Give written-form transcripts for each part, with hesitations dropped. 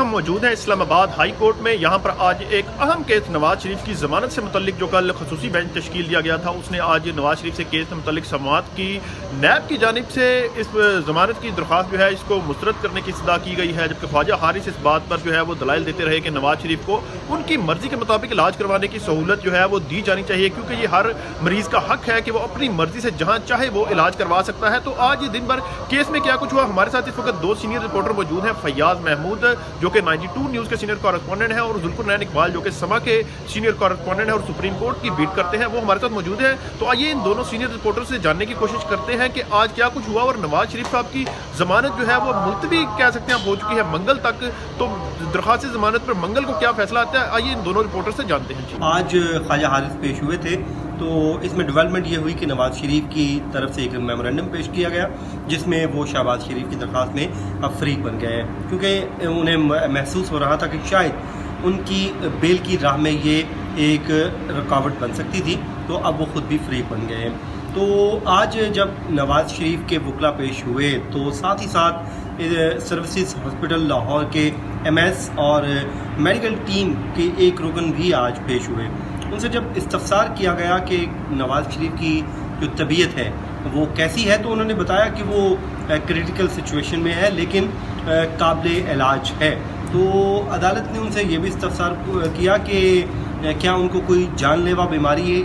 हम मौजूद हैं इस्लामाबाद हाई कोर्ट में। यहाँ पर आज एक अहम केस नवाज शरीफ की ज़मानत से मुतल्लिक जो कल खसूसी बेंच तश्कील दिया गया था, उसने आज नवाज शरीफ से केस से मुतल्लिक समाअत की। नैब की जानिब से इस ज़मानत की दरख्वास्त जो है इसको मुस्तरद करने की इस्तदा की गई है, जबकि ख्वाजा हारिस इस बात पर जो है वो दलाइल देते रहे कि नवाज शरीफ को उनकी मर्ज़ी के मुताबिक इलाज करवाने की सहूलत जो है वो दी जानी चाहिए, क्योंकि ये हर मरीज़ का हक है कि वो अपनी मर्ज़ी से जहाँ चाहे वो इलाज करवा सकता है। तो आज ये दिन भर केस में क्या कुछ हुआ, हमारे साथ इस वक्त दो सीनियर रिपोर्टर मौजूद हैं, फैयाज महमूद जो कि 92 न्यूज़ के सीनियर कॉरेस्पॉन्डेंट हैं और जुल्फुरनैन इकबाल जो कि समा के सीनियर कॉरेस्पॉन्डेंट हैं और सुप्रीम कोर्ट की बीट करते हैं, वो हमारे साथ मौजूद हैं। तो आइए इन दोनों सीनियर रिपोर्टर से जानने की कोशिश करते हैं कि आज क्या कुछ हुआ और नवाज शरीफ साहब की जमानत जो है वो मुलतवी कह सकते हैं हो चुकी है मंगल तक, तो दरख्वास्त जमानत पर मंगल को क्या फैसला आता है, आइए इन दोनों रिपोर्टर से जानते हैं। आज ख्वाजा हारिस पेश हुए थे, तो इसमें डेवलपमेंट ये हुई कि नवाज शरीफ की तरफ से एक मेमोरेंडम पेश किया गया जिसमें वो शहबाज शरीफ की दरख्वास्त में अब फरीक बन गए हैं, क्योंकि उन्हें महसूस हो रहा था कि शायद उनकी बेल की राह में ये एक रुकावट बन सकती थी, तो अब वो खुद भी फरीक बन गए हैं। तो आज जब नवाज शरीफ के वकला पेश हुए तो साथ ही साथ सर्विसेज हॉस्पिटल लाहौर के एमएस और मेडिकल टीम के एक रुकन भी आज पेश हुए। उनसे जब इस्तफसार किया गया कि नवाज शरीफ की जो तबीयत है वो कैसी है, तो उन्होंने बताया कि वो क्रिटिकल सिचुएशन में है लेकिन काबिल इलाज है। तो अदालत ने उनसे ये भी इस्तफसार किया कि क्या उनको कोई जानलेवा बीमारी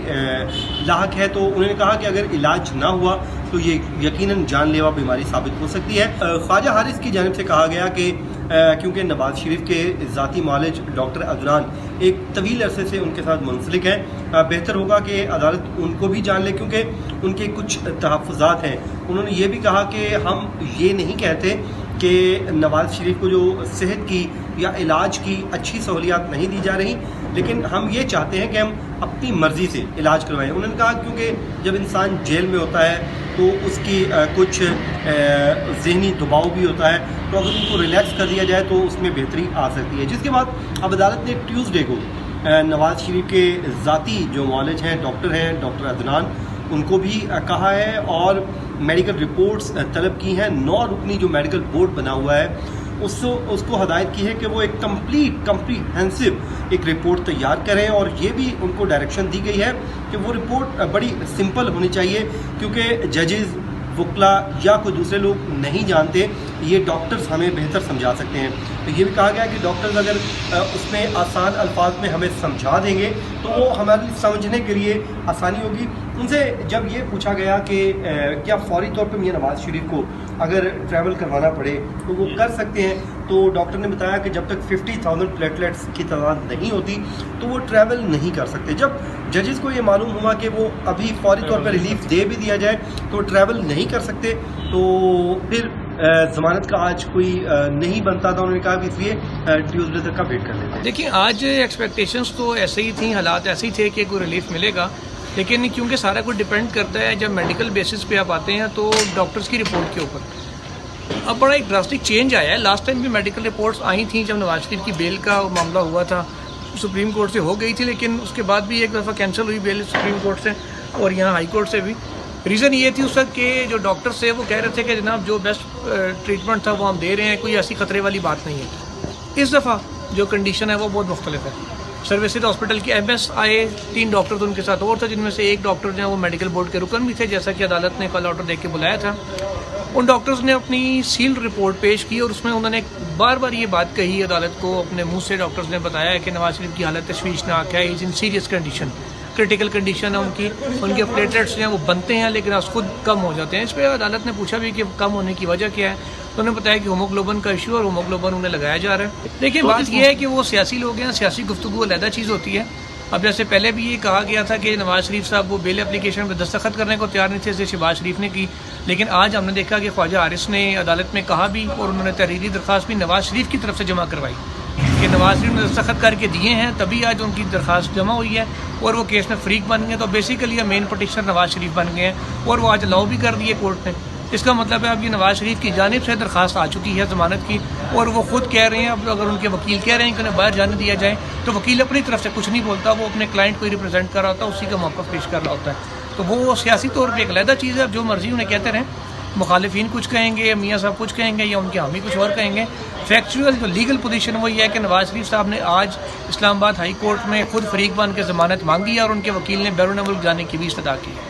लाहक है, तो उन्होंने कहा कि अगर इलाज ना हुआ तो ये यकीनन जानलेवा बीमारी साबित हो सकती है। ख्वाजा हारिस की जानिब से कहा गया कि क्योंकि नवाज शरीफ के ज़ाती मालिज डॉक्टर अदनान एक तवील अरसे से उनके साथ मुंसलिक हैं, बेहतर होगा कि अदालत उनको भी जान ले क्योंकि उनके कुछ तहफ़्फ़ुज़ात हैं। उन्होंने ये भी कहा कि हम ये नहीं कहते कि नवाज शरीफ को जो सेहत की या इलाज की अच्छी सहूलियात नहीं दी जा रही, लेकिन हम ये चाहते हैं कि हम अपनी मर्ज़ी से इलाज करवाएं। उन्होंने कहा क्योंकि जब इंसान जेल में होता है तो उसकी कुछ ज़हनी दबाव भी होता है, तो अगर उनको रिलैक्स कर दिया जाए तो उसमें बेहतरी आ सकती है। जिसके बाद अब अदालत ने ट्यूसडे को नवाज शरीफ के ज़ाती जो मालिज हैं डॉक्टर अदनान, उनको भी कहा है और मेडिकल रिपोर्ट्स तलब की हैं। 9 रुकनी जो मेडिकल बोर्ड बना हुआ है उसको हदायत की है कि वो एक कम्प्रीहेंसिव एक रिपोर्ट तैयार करें, और ये भी उनको डायरेक्शन दी गई है कि वो रिपोर्ट बड़ी सिंपल होनी चाहिए, क्योंकि जजेस वकला या कोई दूसरे लोग नहीं जानते, ये डॉक्टर्स हमें बेहतर समझा सकते हैं। तो ये भी कहा गया कि डॉक्टर्स अगर उसमें आसान अल्फाज में हमें समझा देंगे तो वो हमारे समझने के लिए आसानी होगी। उनसे जब ये पूछा गया कि क्या फौरी तौर पर मियां नवाज शरीफ को अगर ट्रैवल करवाना पड़े तो वो कर सकते हैं, तो डॉक्टर ने बताया कि जब तक 50,000 प्लेटलेट्स की तादाद नहीं होती तो वो ट्रैवल नहीं कर सकते। जब जजेस को ये मालूम हुआ कि वो अभी फौरी तौर पर रिलीफ दे भी दिया जाए तो ट्रैवल नहीं कर सकते, तो फिर ज़मानत का आज कोई नहीं बनता था। उन्होंने कहा कि इसलिए ट्यूसडे तक का वेट कर लेते हैं। देखिए, आज एक्सपेक्टेशंस तो ऐसे ही थी, हालात ऐसे ही थे कि कोई रिलीफ मिलेगा, लेकिन क्योंकि सारा कुछ डिपेंड करता है जब मेडिकल बेसिस पे आप आते हैं तो डॉक्टर्स की रिपोर्ट के ऊपर। अब बड़ा एक ड्रास्टिक चेंज आया है। लास्ट टाइम भी मेडिकल रिपोर्ट्स आई थी जब नवाज शरीफ की बेल का मामला हुआ था, सुप्रीम कोर्ट से हो गई थी, लेकिन उसके बाद भी एक दफ़ा कैंसिल हुई बेल सुप्रीम कोर्ट से और यहाँ हाई कोर्ट से भी। रीज़न ये थी उस वक्त कि जो डॉक्टर्स थे वो कह रहे थे कि जनाब जो बेस्ट ट्रीटमेंट था वो हम दे रहे हैं, कोई ऐसी खतरे वाली बात नहीं है। इस दफ़ा जो कंडीशन है वो बहुत मुख्तलिफ है। सर्विसेज हॉस्पिटल के एमएस आए, 3 डॉक्टर तो उनके साथ और थे, जिनमें से एक डॉक्टर जो है वो मेडिकल बोर्ड के रुकन भी थे, जैसा कि अदालत ने कल ऑर्डर दे के बुलाया था। उन डॉक्टर्स ने अपनी सील्ड रिपोर्ट पेश की और उसमें उन्होंने बार बार ये बात कही अदालत को, अपने मुंह से डॉक्टर्स ने बताया है कि नवाज शरीफ की हालत तशवीशनाक है, is in serious condition, critical condition है उनकी, उनके प्लेटलेट्स जो हैं वो बनते हैं लेकिन आज खुद कम हो जाते हैं। इस पर अदालत ने पूछा भी कि कम होने की वजह क्या है, तो उन्होंने बताया कि होमोग्लोबिन का इशू और होमोग्लोबिन उन्हें लगाया जा रहा है। देखिए, बात यह है कि वो सियासी लोग हैं, सियासी गुफ्तगू अलहदा चीज़ होती है। अब जैसे पहले भी ये कहा गया था कि नवाज शरीफ साहब वो बेल एप्लीकेशन पर दस्तखत करने को तैयार नहीं थे, जैसे शहबाज शरीफ ने की, लेकिन आज हमने देखा कि ख्वाजा हारिस ने अदालत में कहा भी और उन्होंने तहरीरी दरख्वास्त भी नवाज शरीफ की तरफ से जमा करवाई कि नवाज शरीफ ने दस्तखत करके दिए हैं, तभी आज उनकी दरख्वास्त जमा हुई है और वो केस में फरीक बन गए। तो basically main petitioner Nawaz Sharif बन गए हैं और वो आज अलाउ भी कर दिए कोर्ट ने। इसका मतलब है अब ये नवाज शरीफ की जानिब से दरख्वास्त आ चुकी है ज़मानत की, और वो खुद कह रहे हैं, अब अगर उनके वकील कह रहे हैं कि उन्हें बाहर जाने दिया जाए, तो वकील अपनी तरफ से कुछ नहीं बोलता, वो अपने क्लाइंट को ही रिप्रेजेंट कर रहा होता है, उसी का मौक़िफ़ पेश कर रहा होता है। तो वो सियासी तौर पर एक अलहदा चीज़ है, जो मर्ज़ी उन्हें कहते रहें, مخالفین کچھ کہیں گے، میاں صاحب کچھ کہیں گے، یا ان کے حامی کچھ اور کہیں گے. فیکچوئل جو لیگل پوزیشن وہ یہ ہے کہ نواز شریف صاحب نے آج اسلام آباد ہائی کورٹ میں خود فریق بن کے ضمانت مانگی ہے اور ان کے وکیل نے بیرون ملک جانے کی بھی استدعا کی ہے.